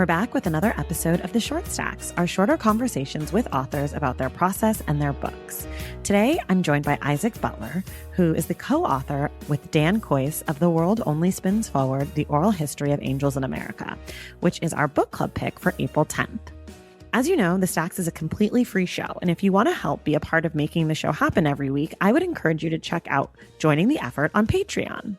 We're back with another episode of The Short Stacks, our shorter conversations with authors about their process and their books. Today, I'm joined by Isaac Butler, who is the co-author with Dan Kois of The World Only Spins Forward, The Oral History of Angels in America, which is our book club pick for April 10th. As you know, The Stacks is a completely free show, and if you want to help be a part of making the show happen every week, I would encourage you to check out Joining the Effort on Patreon.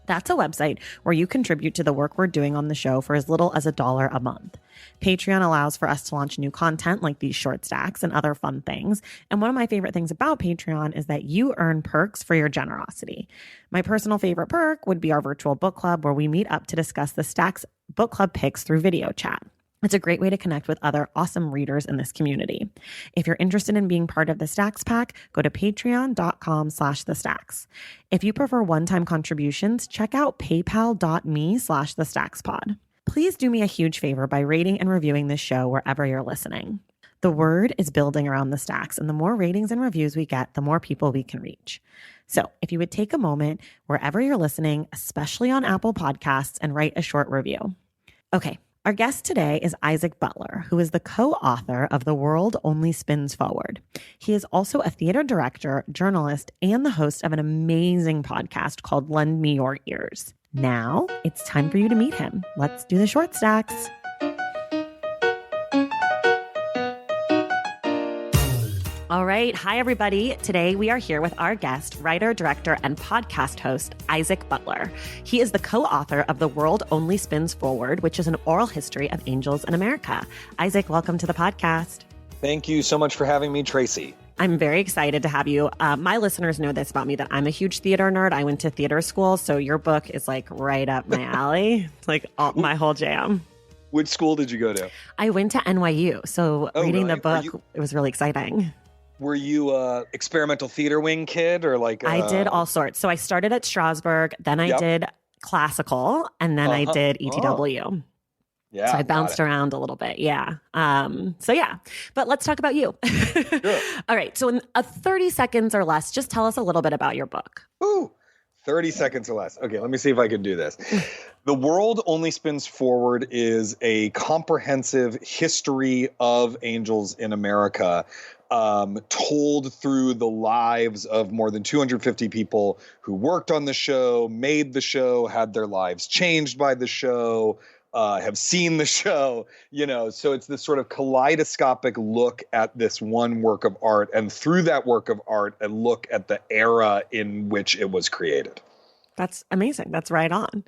That's a website where you contribute to the work we're doing on the show for as little as $1 a month. Patreon allows for us to launch new content like these short stacks and other fun things. And one of my favorite things about Patreon is that you earn perks for your generosity. My personal favorite perk would be our virtual book club, where we meet up to discuss the Stacks book club picks through video chat. It's a great way to connect with other awesome readers in this community. If you're interested in being part of the Stacks Pack, go to patreon.com/thestacks. If you prefer one-time contributions, check out paypal.me/thestackspod. Please do me a huge favor by rating and reviewing this show wherever you're listening. The word is building around the Stacks, and the more ratings and reviews we get, the more people we can reach. So if you would take a moment wherever you're listening, especially on Apple Podcasts, and write a short review. Okay. Our guest today is Isaac Butler, who is the co-author of The World Only Spins Forward. He is also a theater director, journalist, and the host of an amazing podcast called Lend Me Your Ears. Now it's time for you to meet him. Let's do the short stacks. All right. Hi, everybody. Today we are here with our guest, writer, director, and podcast host, Isaac Butler. He is the co-author of The World Only Spins Forward, which is an oral history of angels in America. Isaac, welcome to the podcast. Thank you so much for having me, Tracy. I'm very excited to have you. My listeners know this about me, that I'm a huge theater nerd. I went to theater school, so your book is like right up my alley. It's like my whole jam. Which school did you go to? I went to NYU, so reading really? the book, it was really exciting. Were you a experimental theater wing kid or like? I did all sorts. So I started at Strasberg, then I did classical, and then I did ETW. Yeah. So I bounced around a little bit. Yeah. But let's talk about you. Sure. All right. So in 30 seconds or less, just tell us a little bit about your book. Ooh, 30 seconds or less. Okay, let me see if I can do this. The World Only Spins Forward is a comprehensive history of angels in America, told through the lives of more than 250 people who worked on the show, made the show, had their lives changed by the show, have seen the show, so it's this sort of kaleidoscopic look at this one work of art, and through that work of art, a look at the era in which it was created. That's amazing. That's right on.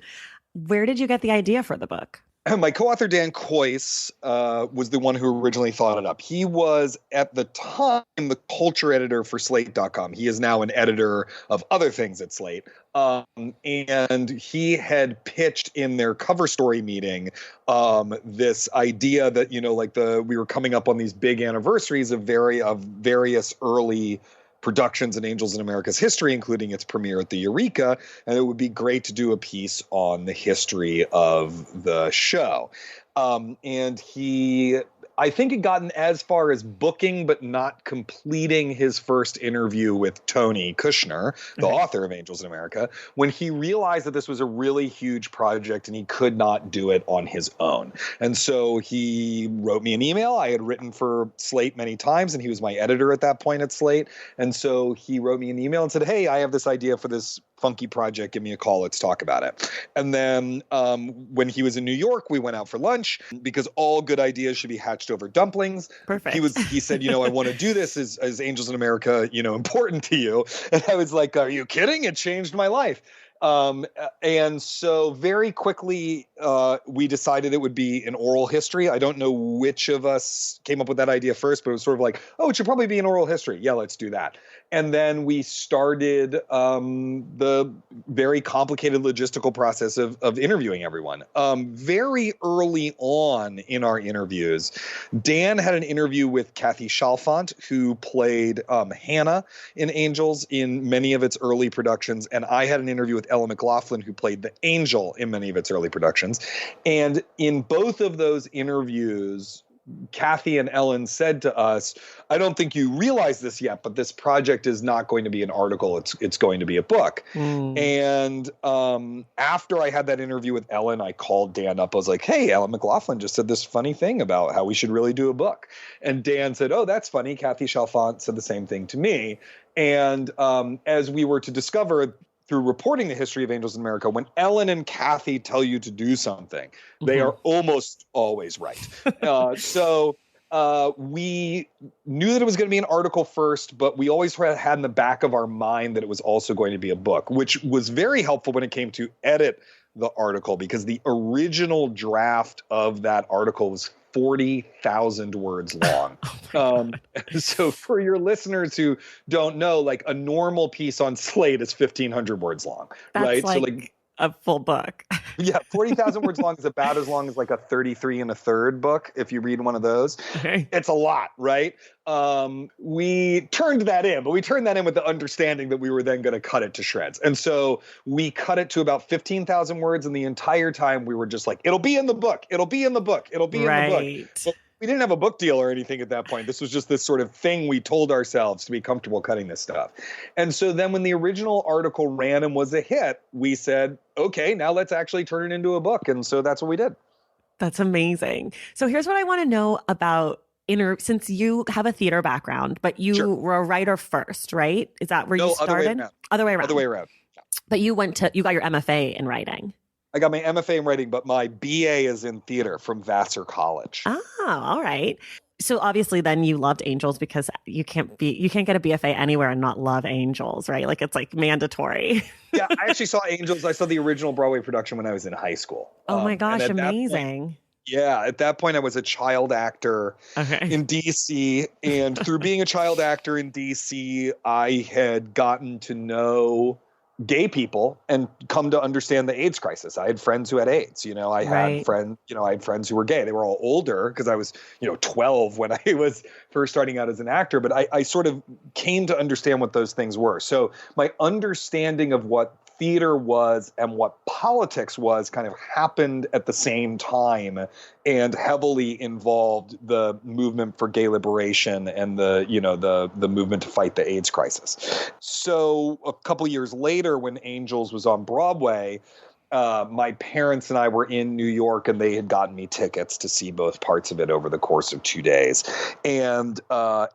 Where did you get the idea for the book? My co-author, Dan Kois, was the one who originally thought it up. He was, at the time, the culture editor for Slate.com. He is now an editor of other things at Slate. And he had pitched in their cover story meeting this idea that, we were coming up on these big anniversaries of various early productions in Angels in America's history, including its premiere at the Eureka, and it would be great to do a piece on the history of the show. And he, I think, had gotten as far as booking, but not completing his first interview with Tony Kushner, the author of Angels in America, when he realized that this was a really huge project and he could not do it on his own. And so he wrote me an email. I had written for Slate many times, and he was my editor at that point at Slate. And so he wrote me an email and said, "Hey, I have this idea for this funky project. Give me a call. Let's talk about it." And then when he was in New York, we went out for lunch, because all good ideas should be hatched over dumplings. Perfect. He said, I want to do this. As Angels in America, important to you? And I was like, are you kidding? It changed my life. And so very quickly, we decided it would be an oral history. I don't know which of us came up with that idea first, but it was sort of like, it should probably be an oral history. Yeah, let's do that. And then we started the very complicated logistical process of interviewing everyone. Very early on in our interviews, Dan had an interview with Kathy Chalfant, who played Hannah in Angels in many of its early productions, and I had an interview with Ella McLaughlin, who played the Angel in many of its early productions. And in both of those interviews, Kathy and Ellen said to us, I don't think you realize this yet, but this project is not going to be an article. It's going to be a book. And after I had that interview with Ellen, I called Dan up. I was like, hey, Ellen McLaughlin just said this funny thing about how we should really do a book. And Dan said, oh, that's funny. Kathy Chalfant said the same thing to me. And as we were to discover through reporting the history of Angels in America, when Ellen and Kathy tell you to do something, they are almost always right. So we knew that it was going to be an article first, but we always had in the back of our mind that it was also going to be a book, which was very helpful when it came to edit the article, because the original draft of that article was 40,000 words long. So for your listeners who don't know, like a normal piece on Slate is 1,500 words long, right? So like a full book. Yeah, 40,000 words long is about as long as like a 33 and a third book if you read one of those. Okay. It's a lot, right? We turned that in, but we turned that in with the understanding that we were then going to cut it to shreds. And so we cut it to about 15,000 words, and the entire time we were just like, it'll be in the book. It'll be in the book. It'll be in the book. But we didn't have a book deal or anything at that point. This was just this sort of thing we told ourselves to be comfortable cutting this stuff. And so then when the original article ran and was a hit, we said, okay, now let's actually turn it into a book. And so that's what we did. That's amazing. So here's what I want to know about since you have a theater background, but you were a writer first, right? Is that where you started? Other way around. Yeah. But you got your MFA in writing. I got my MFA in writing, but my BA is in theater from Vassar College. Oh, all right. So obviously then you loved Angels, because you can't get a BFA anywhere and not love Angels, right? Like it's like mandatory. Yeah, I actually saw Angels. I saw the original Broadway production when I was in high school. Oh my gosh, amazing. At that point I was a child actor in DC, and through being a child actor in DC, I had gotten to know gay people and come to understand the AIDS crisis. I had friends who had AIDS, I had friends who were gay. They were all older because I was, 12 when I was first starting out as an actor, but I sort of came to understand what those things were. So my understanding of what theater was and what politics was kind of happened at the same time, and heavily involved the movement for gay liberation and the movement to fight the AIDS crisis. So a couple years later, when Angels was on Broadway, my parents and I were in New York, and they had gotten me tickets to see both parts of it over the course of 2 days. And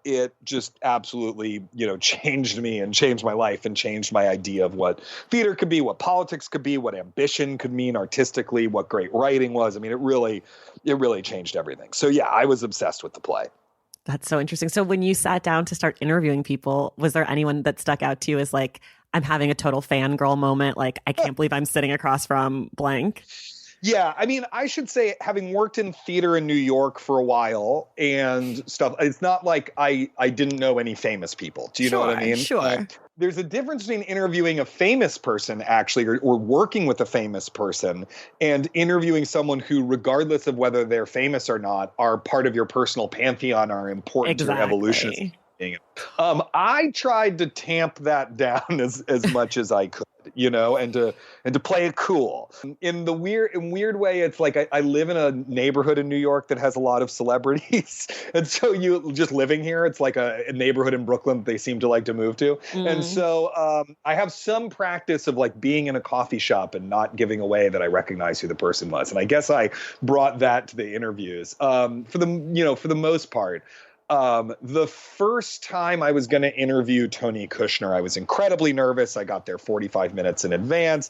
it just absolutely, changed me and changed my life and changed my idea of what theater could be, what politics could be, what ambition could mean artistically, what great writing was. I mean, it really changed everything. So yeah, I was obsessed with the play. That's so interesting. So when you sat down to start interviewing people, was there anyone that stuck out to you as like, I'm having a total fangirl moment, like, I can't believe I'm sitting across from blank? Yeah, I mean, I should say, having worked in theater in New York for a while and stuff, it's not like I didn't know any famous people. Do you know what I mean? Sure. There's a difference between interviewing a famous person, actually, or working with a famous person, and interviewing someone who, regardless of whether they're famous or not, are part of your personal pantheon, are important to your evolution. I tried to tamp that down as much as I could, and to play it cool. In weird way, it's like I live in a neighborhood in New York that has a lot of celebrities, and so you just living here, it's like a neighborhood in Brooklyn that they seem to like to move to, and so I have some practice of like being in a coffee shop and not giving away that I recognize who the person was, and I guess I brought that to the interviews for the most part. The first time I was going to interview Tony Kushner, I was incredibly nervous. I got there 45 minutes in advance.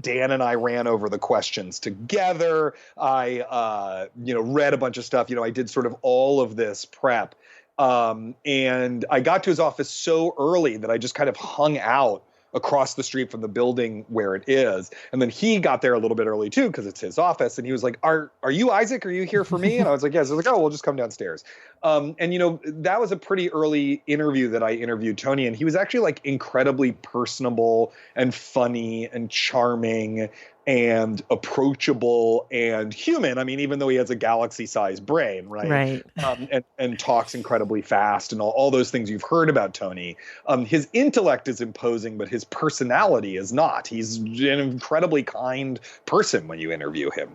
Dan and I ran over the questions together. I, read a bunch of stuff. I did sort of all of this prep. And I got to his office so early that I just kind of hung out across the street from the building where it is. And then he got there a little bit early too, because it's his office. And he was like, are you Isaac? Are you here for me? And I was like, yes. I was like, oh, we'll just come downstairs. And that was a pretty early interview that I interviewed Tony. And he was actually like incredibly personable and funny and charming and approachable and human. I mean, even though he has a galaxy-sized brain, right? And talks incredibly fast and all those things you've heard about Tony. His intellect is imposing, but his personality is not. He's an incredibly kind person when you interview him,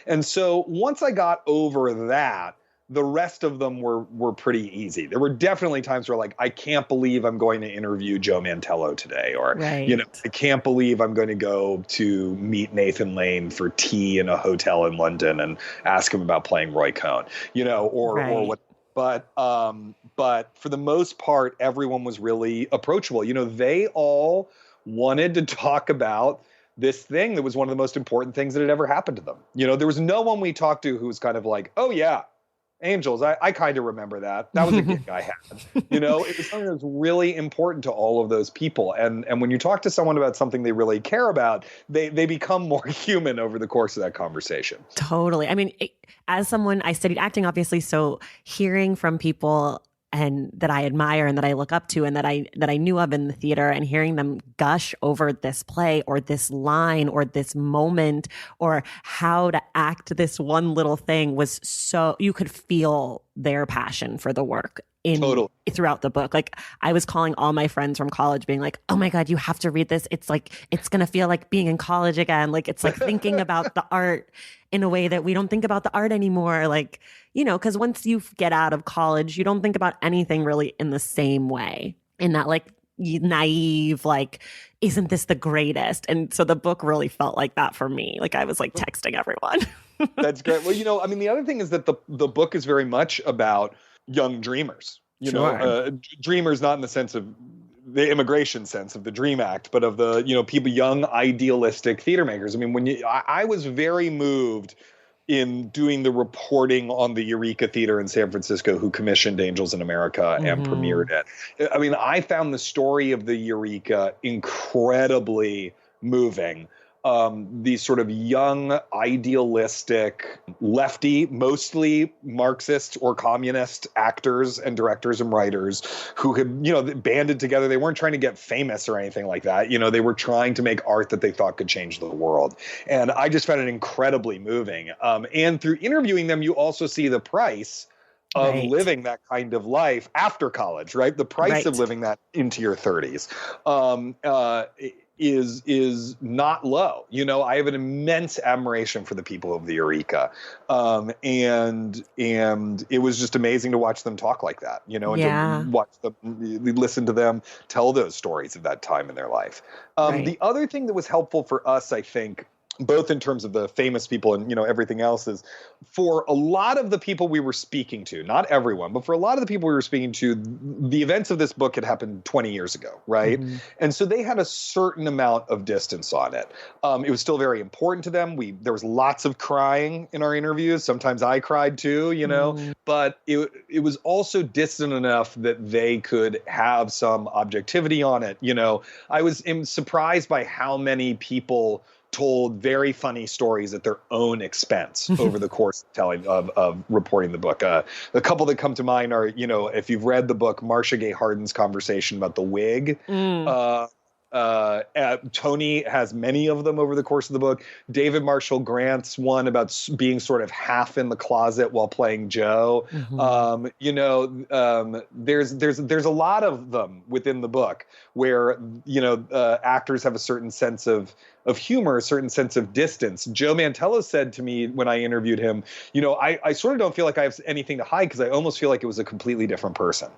And so once I got over that, The rest of them were pretty easy. There were definitely times where like, I can't believe I'm going to interview Joe Mantello today, or Right. I can't believe I'm going to go to meet Nathan Lane for tea in a hotel in London and ask him about playing Roy Cohn, or Right. what. But for the most part, everyone was really approachable. They all wanted to talk about this thing that was one of the most important things that had ever happened to them. There was no one we talked to who was kind of like, oh yeah, Angels, I kind of remember that. That was a gig I had. It was something that was really important to all of those people. And when you talk to someone about something they really care about, they become more human over the course of that conversation. Totally. I mean, as someone, I studied acting, obviously, so hearing from people and that I admire and that I look up to and that I knew of in the theater, and hearing them gush over this play or this line or this moment or how to act this one little thing was so, you could feel their passion for the work Totally. throughout the book. Like, I was calling all my friends from college being like, oh my God, you have to read this. It's like, it's going to feel like being in college again. Like, it's like thinking about the art in a way that we don't think about the art anymore. Like, because once you get out of college, you don't think about anything really in the same way, in that like naive, like, isn't this the greatest? And so the book really felt like that for me. Like, I was like texting everyone. That's great. Well, the other thing is that the book is very much about young dreamers, dreamers, not in the sense of the immigration sense of the Dream Act, but of the, people, young idealistic theater makers. I mean, I was very moved in doing the reporting on the Eureka Theater in San Francisco, who commissioned Angels in America and premiered it. I mean, I found the story of the Eureka incredibly moving. These sort of young, idealistic, lefty, mostly Marxist or communist actors and directors and writers who had, banded together. They weren't trying to get famous or anything like that. They were trying to make art that they thought could change the world. And I just found it incredibly moving. And through interviewing them, you also see the price of living that kind of life after college, right? The price of living that into your 30s. Is not low. I have an immense admiration for the people of the Eureka. And it was just amazing to watch them talk like that, and to watch them, listen to them tell those stories of that time in their life. The other thing that was helpful for us, I think, both in terms of the famous people and, everything else, is for a lot of the people we were speaking to, not everyone, but for a lot of the people we were speaking to, the events of this book had happened 20 years ago, right? Mm-hmm. And so they had a certain amount of distance on it. It was still very important to them. There was lots of crying in our interviews. Sometimes I cried too, but it was also distant enough that they could have some objectivity on it. I was surprised by how many people told very funny stories at their own expense over the course of reporting the book. A couple that come to mind are, if you've read the book, Marcia Gay Harden's conversation about the wig. Tony has many of them over the course of the book. David Marshall Grant's one about being sort of half in the closet while playing Joe. There's a lot of them within the book where, actors have a certain sense of humor, a certain sense of distance. Joe Mantello said to me when I interviewed him, I sort of don't feel like I have anything to hide because I almost feel like it was a completely different person.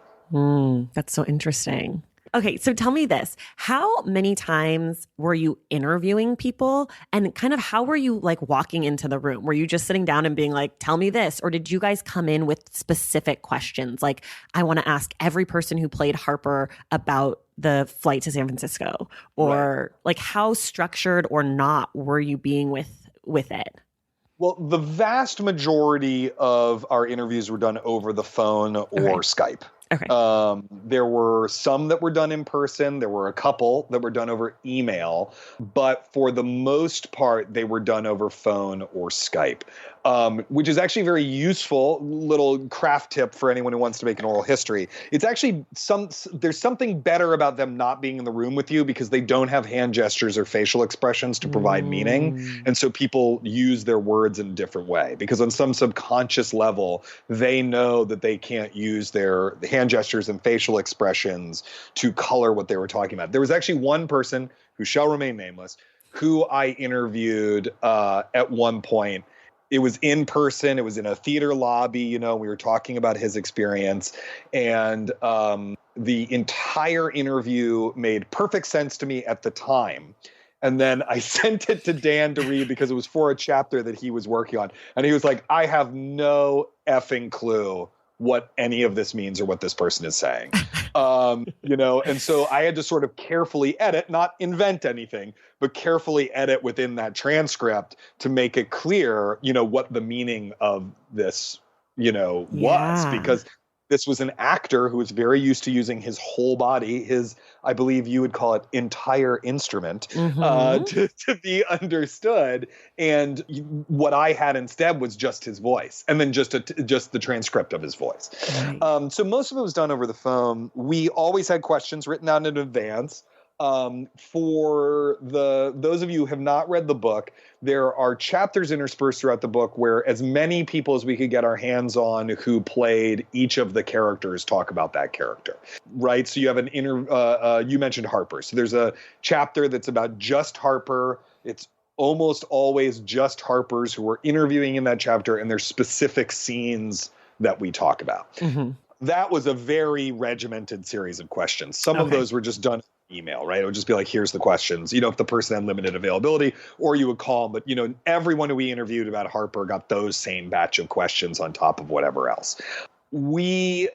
That's so interesting. Okay, so tell me this. How many times were you interviewing people, and kind of how were you like walking into the room? Were you just sitting down and being like, tell me this? Or did you guys come in with specific questions? Like, I want to ask every person who played Harper about the flight to San Francisco, or like how structured or not were you being with it? Well, the vast majority of our interviews were done over the phone or Skype. Okay. There were some that were done in person. There were a couple that were done over email, but for the most part, they were done over phone or Skype, which is actually a very useful little craft tip for anyone who wants to make an oral history. It's actually there's something better about them not being in the room with you because they don't have hand gestures or facial expressions to provide meaning. And so people use their words in a different way because on some subconscious level, they know that they can't use their hand gestures and facial expressions to color what they were talking about. There was actually one person who shall remain nameless who I interviewed at one point, it was in person. It was in a theater lobby. You know, we were talking about his experience, and the entire interview made perfect sense to me at the time. And then I sent it to Dan to read because it was for a chapter that he was working on. And he was like, I have no effing clue what any of this means or what this person is saying. You know, and so I had to sort of carefully edit, not invent anything, but carefully edit within that transcript to make it clear, you know, what the meaning of this, you know, was. Because this was an actor who was very used to using his whole body, his, I believe you would call it, entire instrument, to be understood. And what I had instead was just his voice, and then just the transcript of his voice. Right. So most of it was done over the phone. We always had questions written out in advance. For those of you who have not read the book, there are chapters interspersed throughout the book where as many people as we could get our hands on who played each of the characters talk about that character, right? So you have you mentioned Harper. So there's a chapter that's about just Harper. It's almost always just Harpers who we're interviewing in that chapter, and there's specific scenes that we talk about. Mm-hmm. That was a very regimented series of questions. Some of those were just done email, right? It would just be like, here's the questions, you know, if the person had limited availability, or you would call them. But, you know, everyone who we interviewed about Harper got those same batch of questions on top of whatever else. What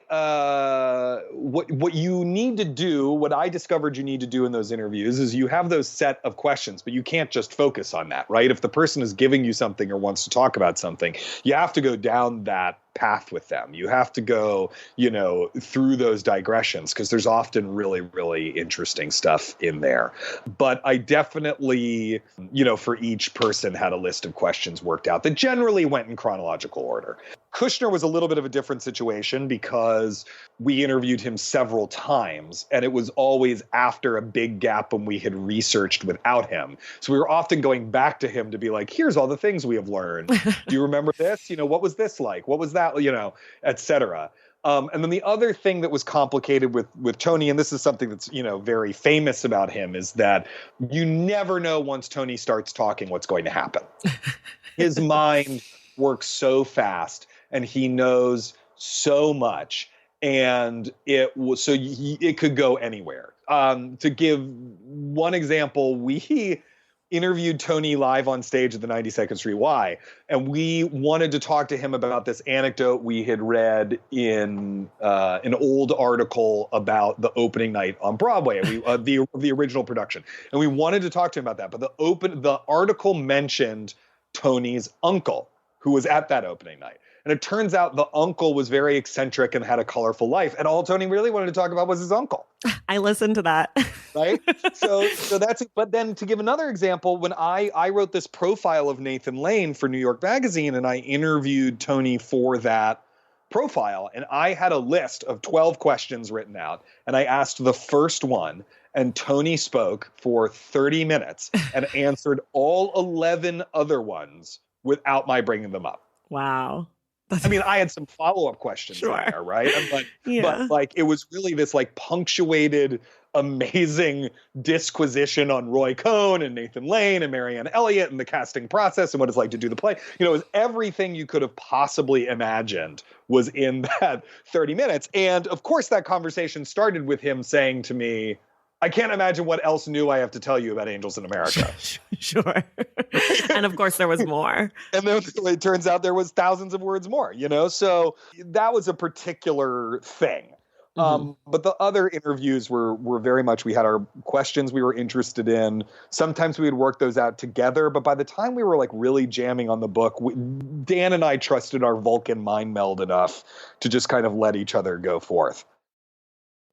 you need to do, what I discovered you need to do in those interviews is you have those set of questions, but you can't just focus on that, right? If the person is giving you something or wants to talk about something, you have to go down that path with them. You have to go, you know, through those digressions, because there's often really, really interesting stuff in there. But I definitely, you know, for each person had a list of questions worked out that generally went in chronological order. Kushner was a little bit of a different situation because we interviewed him several times, and it was always after a big gap when we had researched without him. So we were often going back to him to be like, here's all the things we have learned. Do you remember this? You know, what was this like? What was that? You know, et cetera. And then the other thing that was complicated with Tony, and this is something that's, you know, very famous about him, is that you never know once Tony starts talking what's going to happen. His mind works so fast, and he knows so much, and it could go anywhere. To give one example, we interviewed Tony live on stage at the 92nd Street Y, and we wanted to talk to him about this anecdote we had read in an old article about the opening night on Broadway, the original production, and we wanted to talk to him about that. But the article mentioned Tony's uncle, who was at that opening night. And it turns out the uncle was very eccentric and had a colorful life. And all Tony really wanted to talk about was his uncle. I listened to that. Right? So that's it. But then to give another example, when I wrote this profile of Nathan Lane for New York Magazine, and I interviewed Tony for that profile, and I had a list of 12 questions written out, and I asked the first one, and Tony spoke for 30 minutes and answered all 11 other ones without my bringing them up. Wow. I mean, I had some follow-up questions in there, right? But like, it was really this like punctuated, amazing disquisition on Roy Cohn and Nathan Lane and Marianne Elliott and the casting process and what it's like to do the play. You know, it was everything you could have possibly imagined was in that 30 minutes. And of course, that conversation started with him saying to me, I can't imagine what else new I have to tell you about Angels in America. Sure. And of course there was more. And then it turns out there was thousands of words more, you know? So that was a particular thing. But the other interviews were very much, we had our questions we were interested in. Sometimes we would work those out together. But by the time we were like really jamming on the book, Dan and I trusted our Vulcan mind meld enough to just kind of let each other go forth.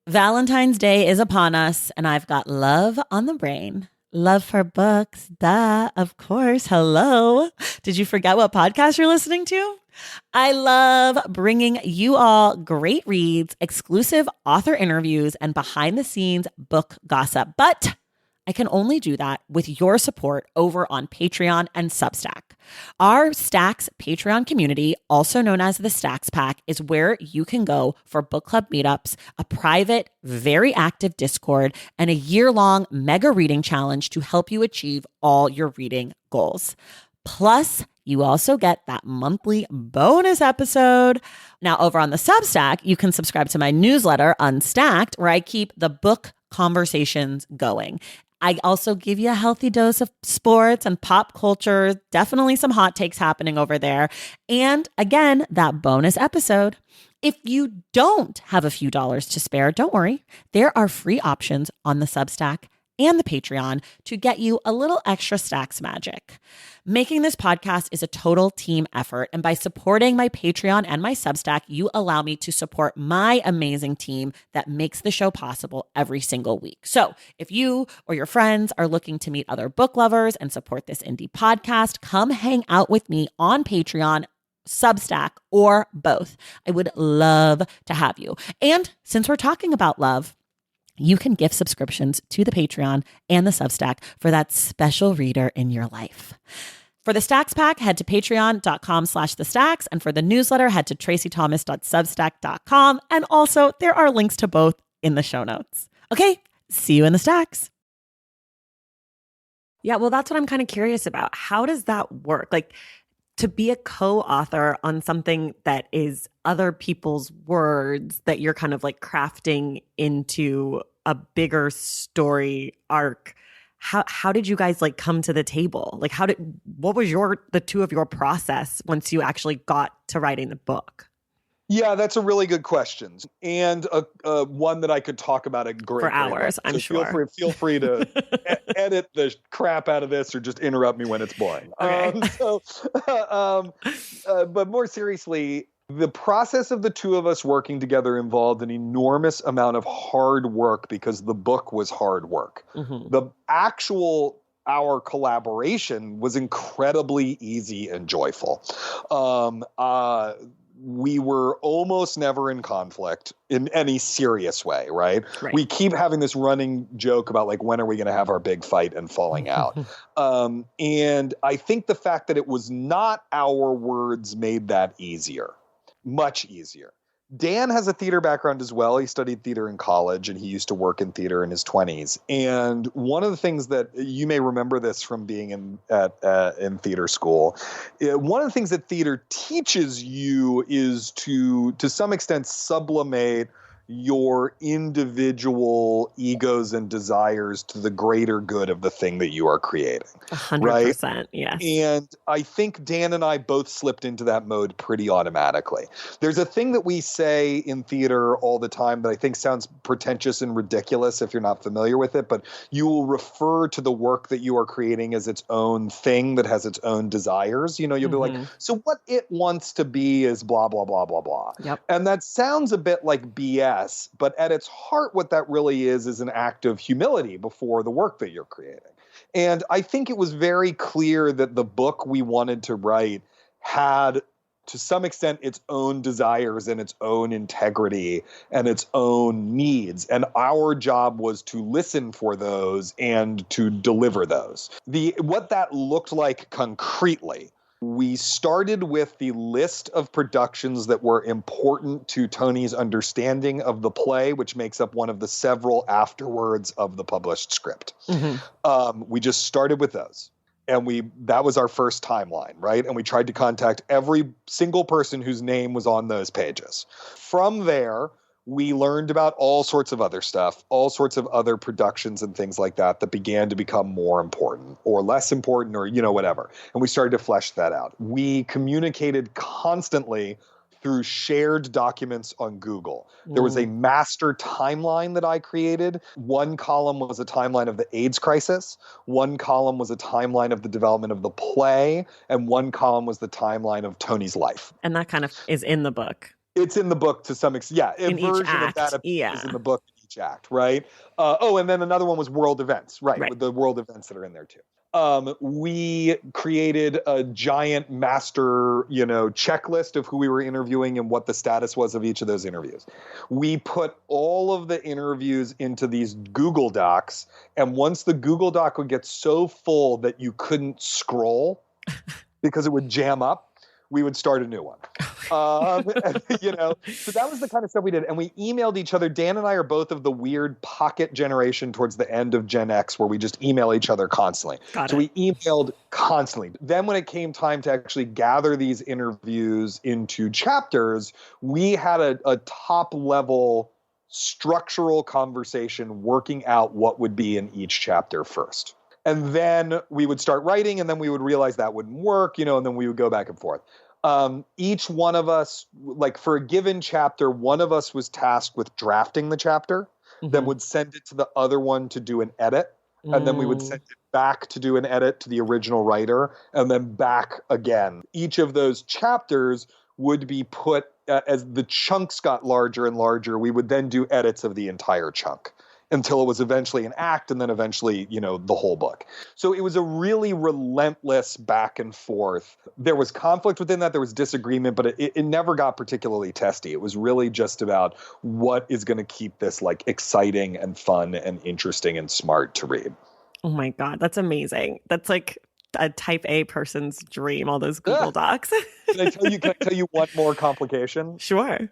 Valentine's Day is upon us, and I've got love on the brain. Love for books, duh, of course. Hello. Did you forget what podcast you're listening to? I love bringing you all great reads, exclusive author interviews, and behind-the-scenes book gossip. But I can only do that with your support over on Patreon and Substack. Our Stacks Patreon community, also known as the Stacks Pack, is where you can go for book club meetups, a private, very active Discord, and a year-long mega reading challenge to help you achieve all your reading goals. Plus, you also get that monthly bonus episode. Now, over on the Substack, you can subscribe to my newsletter, Unstacked, where I keep the book conversations going. I also give you a healthy dose of sports and pop culture, definitely some hot takes happening over there. And again, that bonus episode. If you don't have a few dollars to spare, don't worry. There are free options on the Substack and the Patreon to get you a little extra Stacks magic. Making this podcast is a total team effort, and by supporting my Patreon and my Substack, you allow me to support my amazing team that makes the show possible every single week. So if you or your friends are looking to meet other book lovers and support this indie podcast, come hang out with me on Patreon, Substack, or both. I would love to have you. And since we're talking about love, you can gift subscriptions to the Patreon and the Substack for that special reader in your life. For the Stacks Pack, head to patreon.com/thestacks. And for the newsletter, head to tracythomas.substack.com. And also, there are links to both in the show notes. Okay, see you in the Stacks. Yeah, well, that's what I'm kind of curious about. How does that work? Like, to be a co-author on something that is other people's words that you're kind of like crafting into a bigger story arc. How did you guys like come to the table? Like what was the two of your process once you actually got to writing the book? Yeah, that's a really good question, and one that I could talk about at great for hours. I'm sure. Feel free to edit the crap out of this, or just interrupt me when it's boring. Okay. But more seriously, the process of the two of us working together involved an enormous amount of hard work because the book was hard work. Mm-hmm. Our collaboration was incredibly easy and joyful. We were almost never in conflict in any serious way, right? We keep having this running joke about like, when are we going to have our big fight and falling out? And I think the fact that it was not our words made that easier, much easier. Dan has a theater background as well. He studied theater in college, and he used to work in theater in his 20s. And one of the things that you may remember this from being in theater school, one of the things that theater teaches you is to some extent sublimate your individual egos and desires to the greater good of the thing that you are creating. 100%, right? Yes. And I think Dan and I both slipped into that mode pretty automatically. There's a thing that we say in theater all the time that I think sounds pretentious and ridiculous if you're not familiar with it, but you will refer to the work that you are creating as its own thing that has its own desires. You know, you'll be like, so what it wants to be is blah, blah, blah, blah, blah. Yep. And that sounds a bit like BS. But at its heart, what that really is an act of humility before the work that you're creating. And I think it was very clear that the book we wanted to write had, to some extent, its own desires and its own integrity and its own needs. And our job was to listen for those and to deliver those. What that looked like concretely, we started with the list of productions that were important to Tony's understanding of the play, which makes up one of the several afterwords of the published script. We just started with those. And that was our first timeline, right? And we tried to contact every single person whose name was on those pages. From there, we learned about all sorts of other stuff, all sorts of other productions and things like that began to become more important or less important or, whatever. And we started to flesh that out. We communicated constantly through shared documents on Google. There was a master timeline that I created. One column was a timeline of the AIDS crisis. One column was a timeline of the development of the play. And one column was the timeline of Tony's life. And that kind of is in the book. It's in the book to some extent. Yeah, in each act. Of that is in the book in each act, right? And then another one was world events, right? The world events that are in there too. We created a giant master, checklist of who we were interviewing and what the status was of each of those interviews. We put all of the interviews into these Google Docs, and once the Google Doc would get so full that you couldn't scroll because it would jam up, we would start a new one. So that was the kind of stuff we did. And we emailed each other. Dan and I are both of the weird pocket generation towards the end of Gen X where we just email each other constantly. So we emailed constantly. Then when it came time to actually gather these interviews into chapters, we had a top level structural conversation working out what would be in each chapter first. And then we would start writing, and then we would realize that wouldn't work, and then we would go back and forth. Each one of us, like for a given chapter, one of us was tasked with drafting the chapter, then would send it to the other one to do an edit, and then we would send it back to do an edit to the original writer, and then back again. Each of those chapters would be put, as the chunks got larger and larger, we would then do edits of the entire chunk until it was eventually an act, and then eventually, the whole book. So it was a really relentless back and forth. There was conflict within that, there was disagreement, but it never got particularly testy. It was really just about what is going to keep this like exciting and fun and interesting and smart to read. Oh my God, that's amazing. That's like a type A person's dream, all those Google Docs. Can I tell you one more complication? Sure.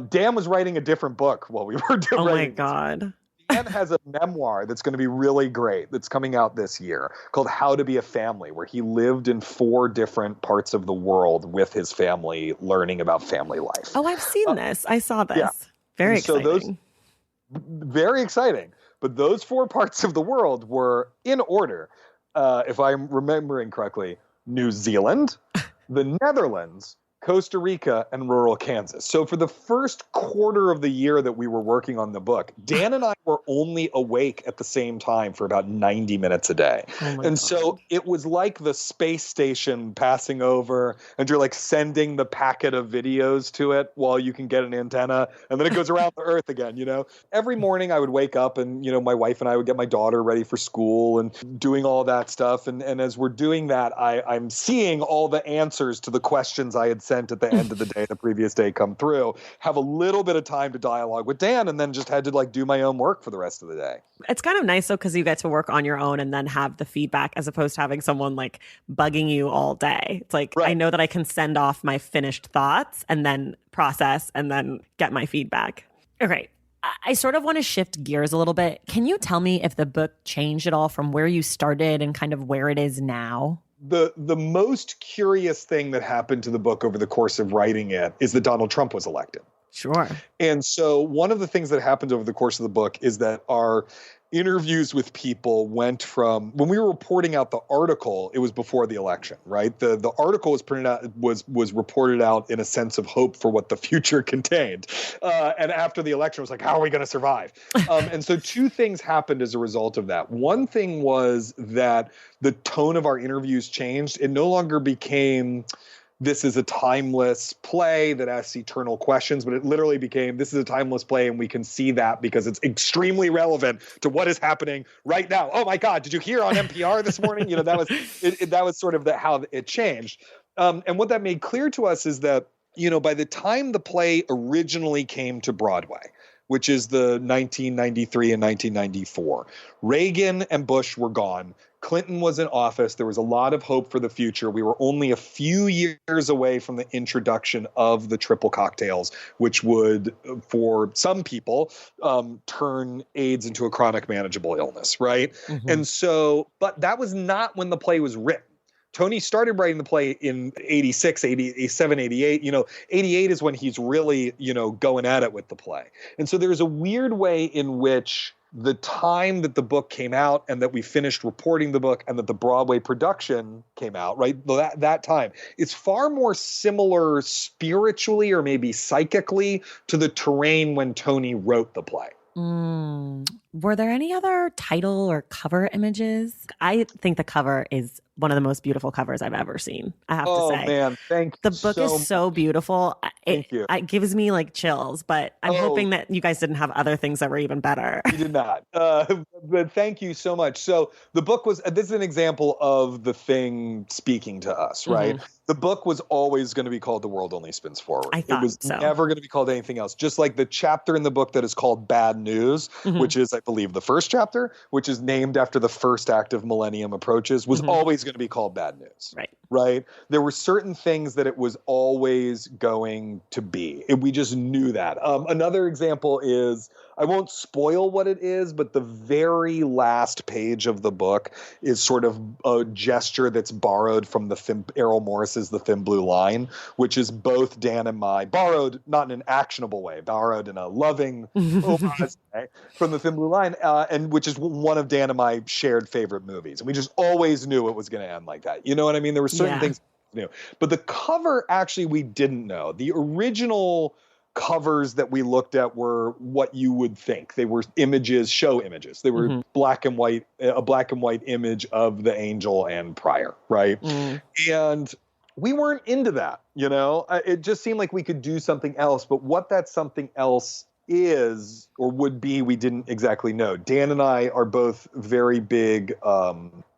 Dan was writing a different book while we were doing. Oh my God. Dan has a memoir that's going to be really great that's coming out this year called How to Be a Family, where he lived in 4 different parts of the world with his family, learning about family life. Oh, I've seen this. I saw this. Yeah. Very exciting. Very exciting. But those 4 parts of the world were in order, if I'm remembering correctly, New Zealand, the Netherlands, Costa Rica, and rural Kansas. So for the first quarter of the year that we were working on the book, Dan and I were only awake at the same time for about 90 minutes a day. So it was like the space station passing over, and you're like sending the packet of videos to it while you can get an antenna, and then it goes around the earth again, Every morning I would wake up and, my wife and I would get my daughter ready for school and doing all that stuff. And as we're doing that, I'm seeing all the answers to the questions I had sent at the end of the day, the previous day, come through, have a little bit of time to dialogue with Dan, and then just had to do my own work for the rest of the day. It's kind of nice though, because you get to work on your own and then have the feedback as opposed to having someone like bugging you all day. It's like, right. I know that I can send off my finished thoughts and then process and then get my feedback. Okay. I sort of want to shift gears a little bit. Can you tell me if the book changed at all from where you started and kind of where it is now? The most curious thing that happened to the book over the course of writing it is that Donald Trump was elected. Sure. And so one of the things that happened over the course of the book is that our interviews with people went from, when we were reporting out the article, it was before the election, right? The article was printed out, was reported out in a sense of hope for what the future contained. And after the election, it was like, how are we going to survive? And so 2 things happened as a result of that. One thing was that the tone of our interviews changed. It no longer became, this is a timeless play that asks eternal questions, but it literally became, this is a timeless play, and we can see that because it's extremely relevant to what is happening right now. Oh my God, did you hear on NPR this morning? That was sort of how it changed. And what that made clear to us is that, by the time the play originally came to Broadway, which is the 1993 and 1994, Reagan and Bush were gone. Clinton was in office. There was a lot of hope for the future. We were only a few years away from the introduction of the triple cocktails, which would, for some people, turn AIDS into a chronic manageable illness, right? Mm-hmm. And so, but that was not when the play was written. Tony started writing the play in 86, 87, 88. 88 is when he's really, going at it with the play. And so there's a weird way in which the time that the book came out and that we finished reporting the book and that the Broadway production came out, right? That time, it's far more similar spiritually or maybe psychically to the terrain when Tony wrote the play. Were there any other title or cover images? I think the cover is one of the most beautiful covers I've ever seen, I have to say. Oh, man. Thank you. The book is so beautiful. Thank you. It gives me like chills, but I'm hoping that you guys didn't have other things that were even better. We did not. But thank you so much. So the book was, this is an example of the thing speaking to us, right? Mm-hmm. The book was always going to be called The World Only Spins Forward. I thought it was so. never going to be called anything else. Just like the chapter in the book that is called Bad News, which is, I believe, the first chapter, which is named after the first act of Millennium Approaches, was always going to be called Bad News. Right? There were certain things that it was always going to be. We just knew that. Another example is, I won't spoil what it is, but the very last page of the book is sort of a gesture that's borrowed from Errol Morris's The Thin Blue Line, which is both Dan and my, borrowed not in an actionable way, borrowed in a loving homage way from The Thin Blue Line, and which is one of Dan and my shared favorite movies. And we just always knew it was going to end like that. You know what I mean? There were certain things we knew. But the cover, actually, we didn't know. The original covers that we looked at were what you would think. They were images, show images. They were black and white, a black and white image of the angel and Prior, right? And we weren't into that, you know? It just seemed like we could do something else, but what that something else is or would be, we didn't exactly know. Dan and I are both very big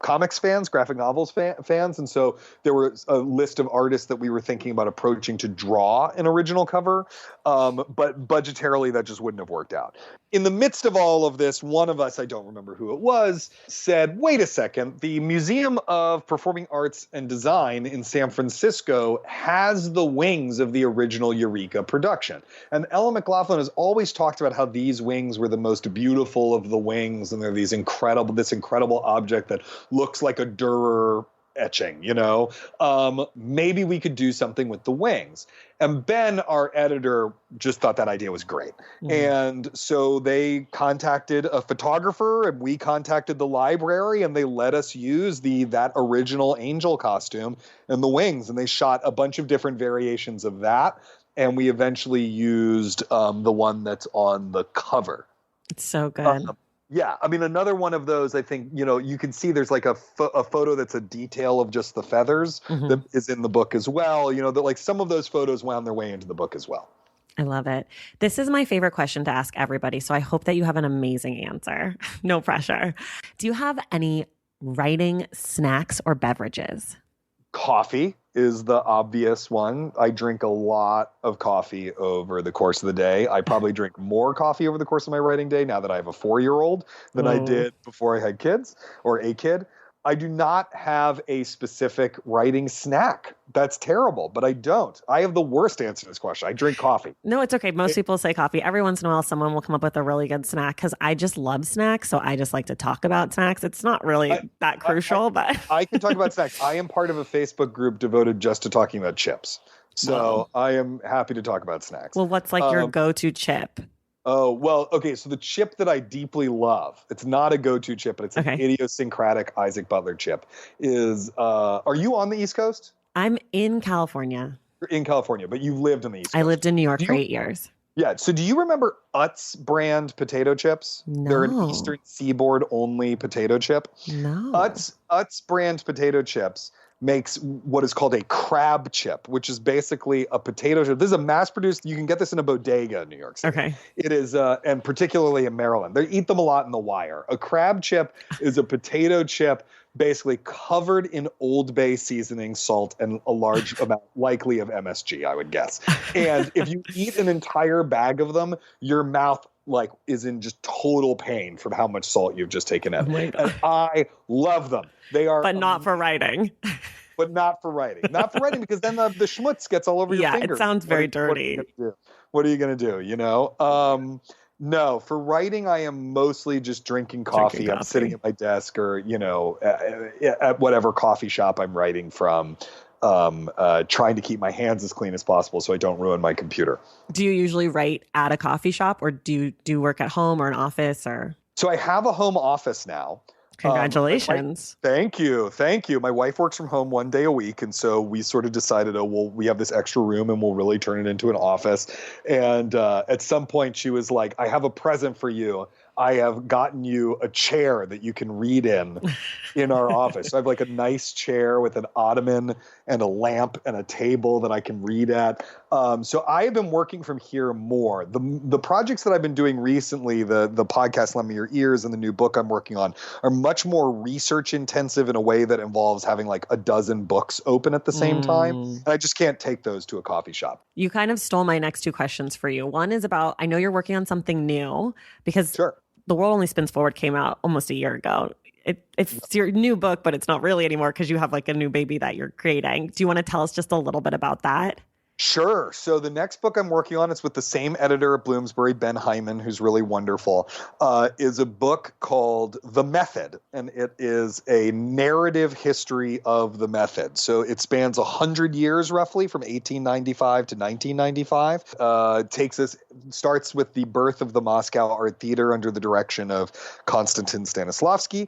comics fans, graphic novels fans, and so there was a list of artists that we were thinking about approaching to draw an original cover, but budgetarily that just wouldn't have worked out. In the midst of all of this, one of us, I don't remember who it was, said, wait a second, the Museum of Performing Arts and Design in San Francisco has the wings of the original Eureka production. And Ella McLaughlin has always talked about how these wings were the most beautiful of the wings, and they're this incredible object that looks like a Dürer etching, you know? Maybe we could do something with the wings. And Ben, our editor, just thought that idea was great. And so they contacted a photographer, and we contacted the library, and they let us use that original angel costume and the wings. And they shot a bunch of different variations of that. And we eventually used the one that's on the cover. It's so good. Yeah, I mean, another one of those, I think, you know, you can see there's like a photo that's a detail of just the feathers that is in the book as well. You know, that like some of those photos wound their way into the book as well. I love it. This is my favorite question to ask everybody, so I hope that you have an amazing answer. No pressure. Do you have any writing snacks or beverages? Coffee is the obvious one. I drink a lot of coffee over the course of the day. I probably drink more coffee over the course of my writing day now that I have a 4-year-old than I did before I had kids or a kid. I do not have a specific writing snack. That's terrible, but I don't. I have the worst answer to this question. I drink coffee. No, it's okay. Most people say coffee. Every once in a while, someone will come up with a really good snack because I just love snacks. So I just like to talk about snacks. It's not really that crucial, but I can talk about snacks. I am part of a Facebook group devoted just to talking about chips. So I am happy to talk about snacks. Well, what's like your go-to chip? Oh, well, okay. So the chip that I deeply love, it's not a go-to chip, but it's an idiosyncratic Isaac Butler chip, is, are you on the East Coast? I'm in California. You're in California, but you've lived in the East Coast. I lived in New York for 8 years. Yeah. So do you remember Utz brand potato chips? No. They're an Eastern Seaboard only potato chip. No. Utz brand potato chips makes what is called a crab chip, which is basically a potato chip. This is a mass-produced, you can get this in a bodega in New York City. Okay. It is, and particularly in Maryland. They eat them a lot in The Wire. A crab chip is a potato chip basically covered in Old Bay seasoning, salt, and a large amount, likely of MSG, I would guess. And if you eat an entire bag of them, your mouth is in just total pain from how much salt you've just taken in. And I love them. They are, but not for writing. But not for writing. Not for writing, because then the schmutz gets all over your fingers. Yeah, it sounds very dirty. What are you going to do? You know? No, for writing, I am mostly just drinking coffee. I'm sitting at my desk or, you know, at whatever coffee shop I'm writing from, trying to keep my hands as clean as possible so I don't ruin my computer. Do you usually write at a coffee shop, or do you work at home or an office? Or So I have a home office now. Congratulations. Thank you. My wife works from home 1 day a week. And so we sort of decided, we have this extra room and we'll really turn it into an office. And at some point she was like, I have a present for you. I have gotten you a chair that you can read in our office. So I have like a nice chair with an ottoman and a lamp and a table that I can read at. So I have been working from here more. The projects that I've been doing recently, the podcast Lend Me Your Ears and the new book I'm working on, are much more research intensive in a way that involves having like a dozen books open at the same time. And I just can't take those to a coffee shop. You kind of stole my next two questions for you. One is about, I know you're working on something new because Sure. The World Only Spins Forward came out almost a year ago. It's your new book, but it's not really anymore because you have like a new baby that you're creating. Do you want to tell us just a little bit about that? Sure. So the next book I'm working on, it's with the same editor at Bloomsbury, Ben Hyman, who's really wonderful, is a book called The Method, and it is a narrative history of the method. So it spans 100 years roughly, from 1895 to 1995. Starts with the birth of the Moscow Art Theater under the direction of Konstantin Stanislavski,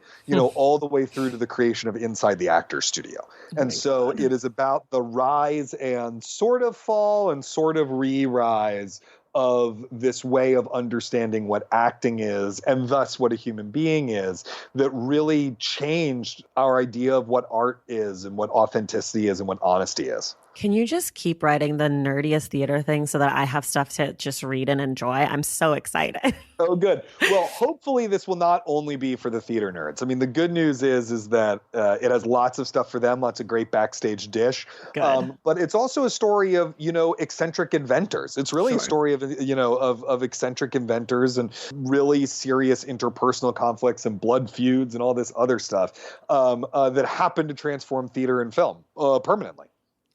all the way through to the creation of Inside the Actors Studio. And so it is about the rise and sort of fall and sort of re-rise of this way of understanding what acting is and thus what a human being is that really changed our idea of what art is and what authenticity is and what honesty is. Can you just keep writing the nerdiest theater thing so that I have stuff to just read and enjoy? I'm so excited. Oh, good. Well, hopefully this will not only be for the theater nerds. I mean, the good news is that it has lots of stuff for them, lots of great backstage dish. Good. But it's also a story of, eccentric inventors. It's really a story of, of eccentric inventors and really serious interpersonal conflicts and blood feuds and all this other stuff that happen to transform theater and film permanently.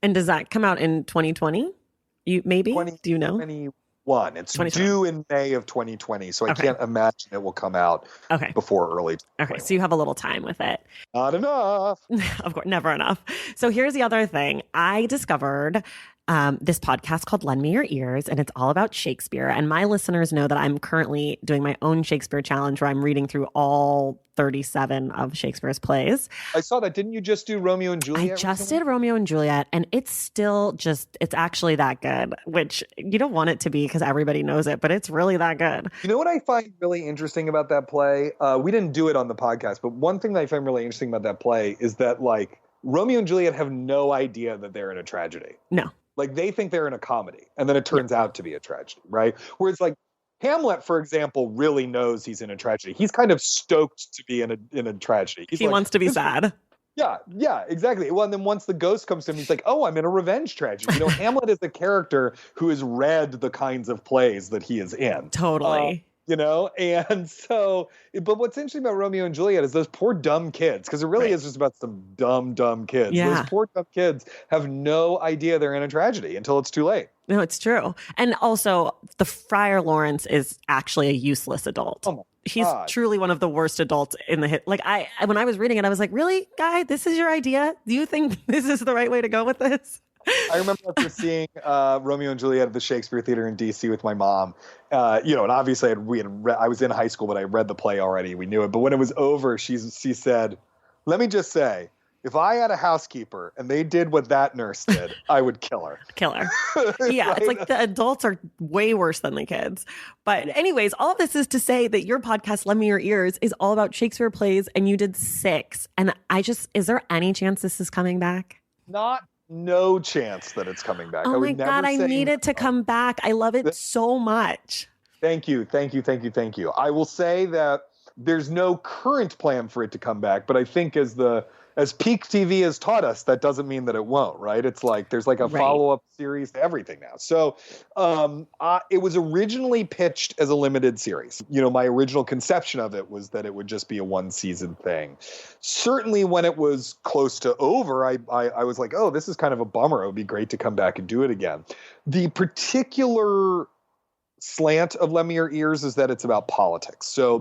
And does that come out in 2020? Do you know? 2021. It's due in May of 2020, so I can't imagine it will come out before early. Okay, so you have a little time with it. Not enough. Of course, never enough. So here's the other thing. I discovered this podcast called Lend Me Your Ears, and it's all about Shakespeare. And my listeners know that I'm currently doing my own Shakespeare challenge where I'm reading through all 37 of Shakespeare's plays. I saw that. Didn't you just do Romeo and Juliet? I just did Romeo and Juliet, and it's still it's actually that good, which you don't want it to be because everybody knows it, but it's really that good. You know what I find really interesting about that play? We didn't do it on the podcast, but one thing that I find really interesting about that play is that, like, Romeo and Juliet have no idea that they're in a tragedy. No. Like, they think they're in a comedy, and then it turns out to be a tragedy, right? Whereas, like, Hamlet, for example, really knows he's in a tragedy. He's kind of stoked to be in a tragedy. He wants to be sad. Yeah, exactly. Well, and then once the ghost comes to him, he's like, oh, I'm in a revenge tragedy. Hamlet is a character who has read the kinds of plays that he is in. Totally. And so, but what's interesting about Romeo and Juliet is those poor dumb kids, because it really is just about some dumb kids. Yeah. Those poor dumb kids have no idea they're in a tragedy until it's too late. No, it's true. And also, the Friar Lawrence is actually a useless adult. Oh my He's God. truly one of the worst adults in the hit. Like, when I was reading it, I was like, really, guy, this is your idea? Do you think this is the right way to go with this? I remember after seeing Romeo and Juliet at the Shakespeare Theater in D.C. with my mom, and obviously I was in high school, but I read the play already. We knew it. But when it was over, she said, let me just say, if I had a housekeeper and they did what that nurse did, I would kill her. Yeah, Right? It's like the adults are way worse than the kids. But anyways, all of this is to say that your podcast, Lend Me Your Ears, is all about Shakespeare plays, and you did 6. And is there any chance this is coming back? No chance that it's coming back. Oh my God, I need it to come back. I love it so much. Thank you. I will say that there's no current plan for it to come back, but I think as Peak TV has taught us, that doesn't mean that it won't, right? It's like there's like a follow-up series to everything now. So it was originally pitched as a limited series. My original conception of it was that it would just be a one-season thing. Certainly when it was close to over, I was like, oh, this is kind of a bummer. It would be great to come back and do it again. The particular slant of Lend Me Your Ears is that it's about politics. So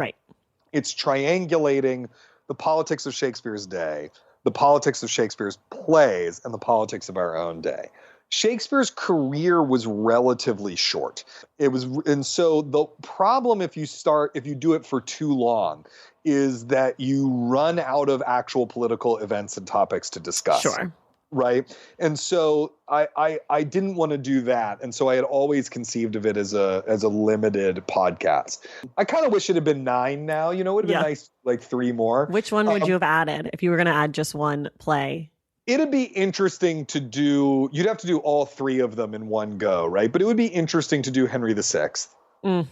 it's triangulating the politics of Shakespeare's day, the politics of Shakespeare's plays, and the politics of our own day. Shakespeare's career was relatively short. And so the problem if you do it for too long is that you run out of actual political events and topics to discuss. Sure. right? And so I didn't want to do that, and so I had always conceived of it as a limited podcast. I kind of wish it had been 9 now. It would have been nice, like 3 more. Which one would you have added if you were going to add just one play? It'd be interesting to do. You'd have to do all 3 of them in one go, right? But it would be interesting to do Henry VI.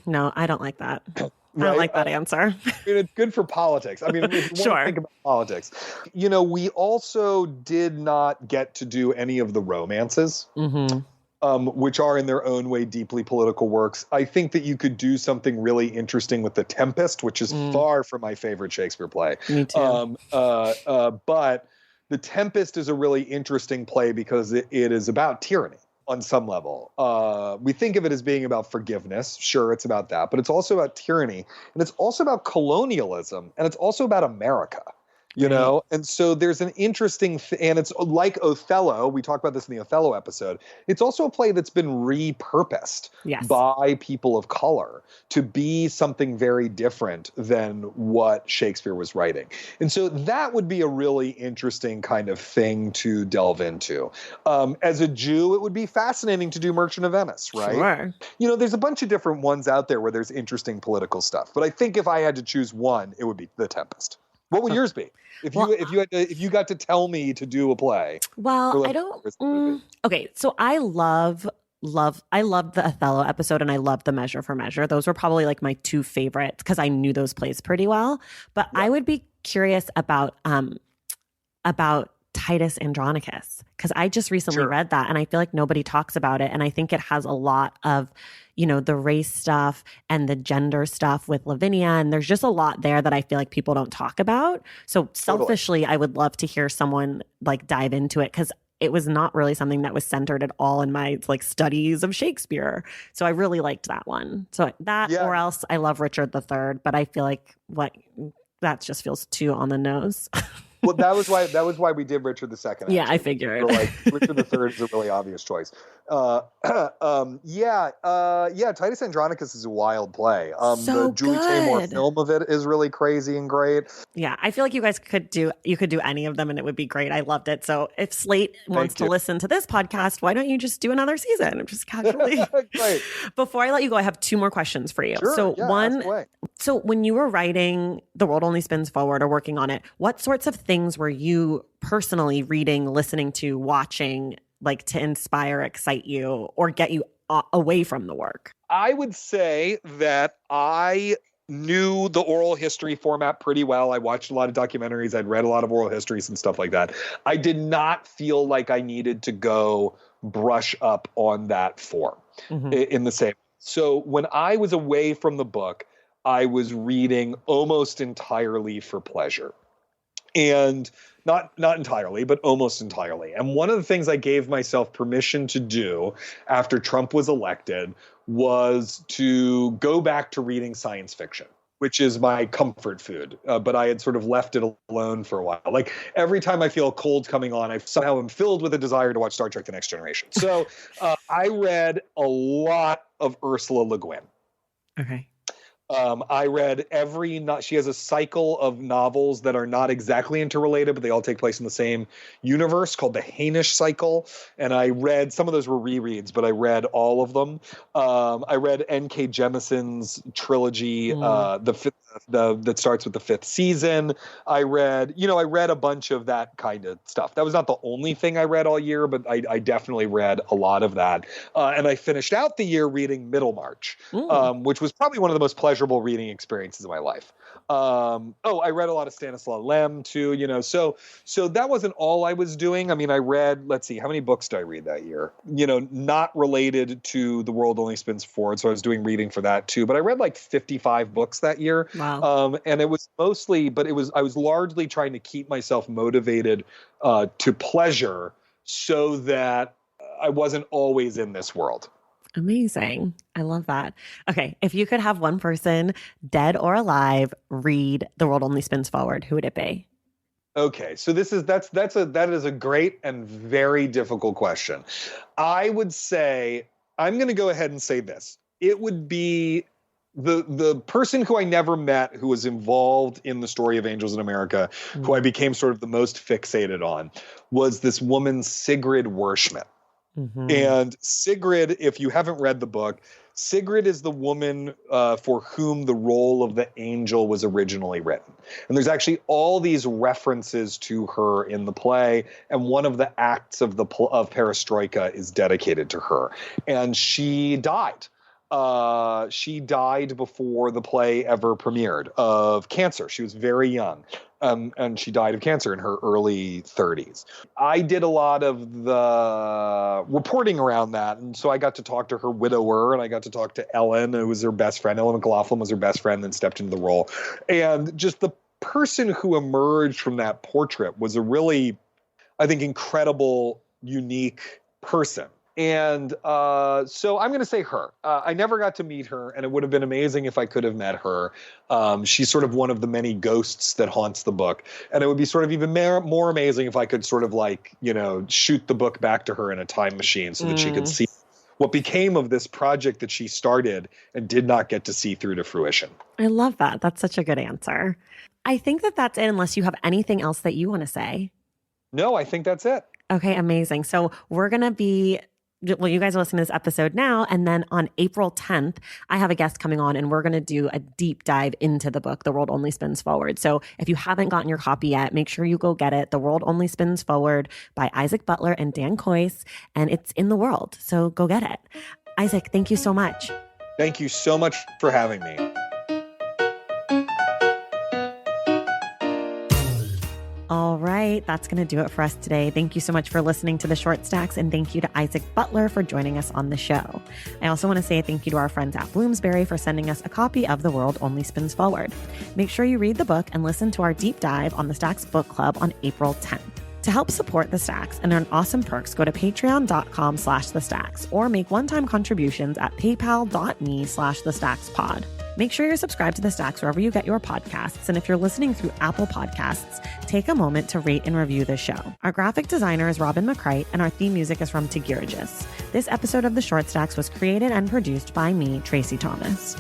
No, I don't like that. Right? I don't like that answer. It's good for politics. I mean, if you want to think about politics. We also did not get to do any of the romances, which are in their own way deeply political works. I think that you could do something really interesting with The Tempest, which is far from my favorite Shakespeare play. Me too. But The Tempest is a really interesting play because it is about tyranny. On some level, we think of it as being about forgiveness. Sure, it's about that, but it's also about tyranny, and it's also about colonialism, and it's also about America. And so there's an interesting and it's like Othello. We talked about this in the Othello episode. It's also a play that's been repurposed by people of color to be something very different than what Shakespeare was writing. And so that would be a really interesting kind of thing to delve into. As a Jew, it would be fascinating to do Merchant of Venice, right? Sure. There's a bunch of different ones out there where there's interesting political stuff. But I think if I had to choose one, it would be The Tempest. What would yours be? If you got to tell me to do a play? Well, I don't. Okay, so I loved the Othello episode, and I loved The Measure for Measure. Those were probably like my 2 favorites because I knew those plays pretty well. But I would be curious about Titus Andronicus, because I just recently read that, and I feel like nobody talks about it, and I think it has a lot of the race stuff and the gender stuff with Lavinia, and there's just a lot there that I feel like people don't talk about. So selfishly, I would love to hear someone like dive into it, because it was not really something that was centered at all in my like studies of Shakespeare. So I really liked that one. So that, or else I love Richard III, but I feel like that just feels too on the nose. Well, that was why we did Richard II. Actually. Yeah, I figured. So, like, Richard III is a really obvious choice. Titus Andronicus is a wild play. So the Julie Taymor film of it is really crazy and great. Yeah, I feel like you guys could do any of them and it would be great. I loved it. So if Slate wants to listen to this podcast, why don't you just do another season? Just casually. Great. Before I let you go, I have 2 more questions for you. Sure, So when you were writing The World Only Spins Forward or working on it, what sorts of things were you personally reading, listening to, watching, like to inspire, excite you, or get you away from the work? I would say that I knew the oral history format pretty well. I watched a lot of documentaries. I'd read a lot of oral histories and stuff like that. I did not feel like I needed to go brush up on that form in the same. So when I was away from the book, I was reading almost entirely for pleasure. And not entirely, but almost entirely. And one of the things I gave myself permission to do after Trump was elected was to go back to reading science fiction, which is my comfort food. But I had sort of left it alone for a while. Like every time I feel a cold coming on, I somehow am filled with a desire to watch Star Trek: The Next Generation. So I read a lot of Ursula Le Guin. Okay. I read she has a cycle of novels that are not exactly interrelated, but they all take place in the same universe called the Hainish cycle. And I read, some of those were rereads, but I read all of them. I read N.K. Jemison's trilogy, that starts with the 5th season. I read a bunch of that kind of stuff. That was not the only thing I read all year, but I definitely read a lot of that. And I finished out the year reading Middlemarch, which was probably one of the most pleasurable reading experiences of my life. I read a lot of Stanislaw Lem too, so that wasn't all I was doing. I mean, I read, let's see, how many books did I read that year? Not related to The World Only Spins Forward. So I was doing reading for that too, but I read like 55 books that year. Wow. And it was mostly, I was largely trying to keep myself motivated to pleasure so that I wasn't always in this world. Amazing. I love that. Okay. If you could have one person, dead or alive, read The World Only Spins Forward, who would it be? Okay. So that is a great and very difficult question. I would say, I'm going to go ahead and say this. It would be the person who I never met who was involved in the story of Angels in America, who I became sort of the most fixated on, was this woman, Sigrid Wershman. Mm-hmm. And Sigrid, if you haven't read the book, Sigrid is the woman for whom the role of the angel was originally written. And there's actually all these references to her in the play. And one of the acts of of Perestroika is dedicated to her. And she died. She died before the play ever premiered of cancer. She was very young. And she died of cancer in her early 30s. I did a lot of the reporting around that. And so I got to talk to her widower, and I got to talk to Ellen, who was her best friend. Ellen McLaughlin was her best friend, then stepped into the role. And just the person who emerged from that portrait was a really, I think, incredible, unique person. And so I'm going to say her. I never got to meet her, and it would have been amazing if I could have met her. She's sort of one of the many ghosts that haunts the book. And it would be sort of even more amazing if I could sort of shoot the book back to her in a time machine so that she could see what became of this project that she started and did not get to see through to fruition. I love that. That's such a good answer. I think that's it, unless you have anything else that you want to say. No, I think that's it. Okay, amazing. So we're going to be... Well, you guys are listening to this episode now, and then on April 10th, I have a guest coming on, and we're going to do a deep dive into the book, The World Only Spins Forward. So if you haven't gotten your copy yet, make sure you go get it. The World Only Spins Forward by Isaac Butler and Dan Coyce, and it's in the world. So go get it. Isaac, thank you so much. Thank you so much for having me. All right, that's going to do it for us today. Thank you so much for listening to The Short Stacks, and thank you to Isaac Butler for joining us on the show. I also want to say thank you to our friends at Bloomsbury for sending us a copy of The World Only Spins Forward. Make sure you read the book and listen to our deep dive on the Stacks Book Club on April 10th. To help support the Stacks and earn awesome perks, go to patreon.com/thestacks or make one-time contributions at paypal.me/thestackspod. Make sure you're subscribed to The Stacks wherever you get your podcasts. And if you're listening through Apple Podcasts, take a moment to rate and review the show. Our graphic designer is Robin McCrite, and our theme music is from Tigirigis. This episode of The Short Stacks was created and produced by me, Tracy Thomas.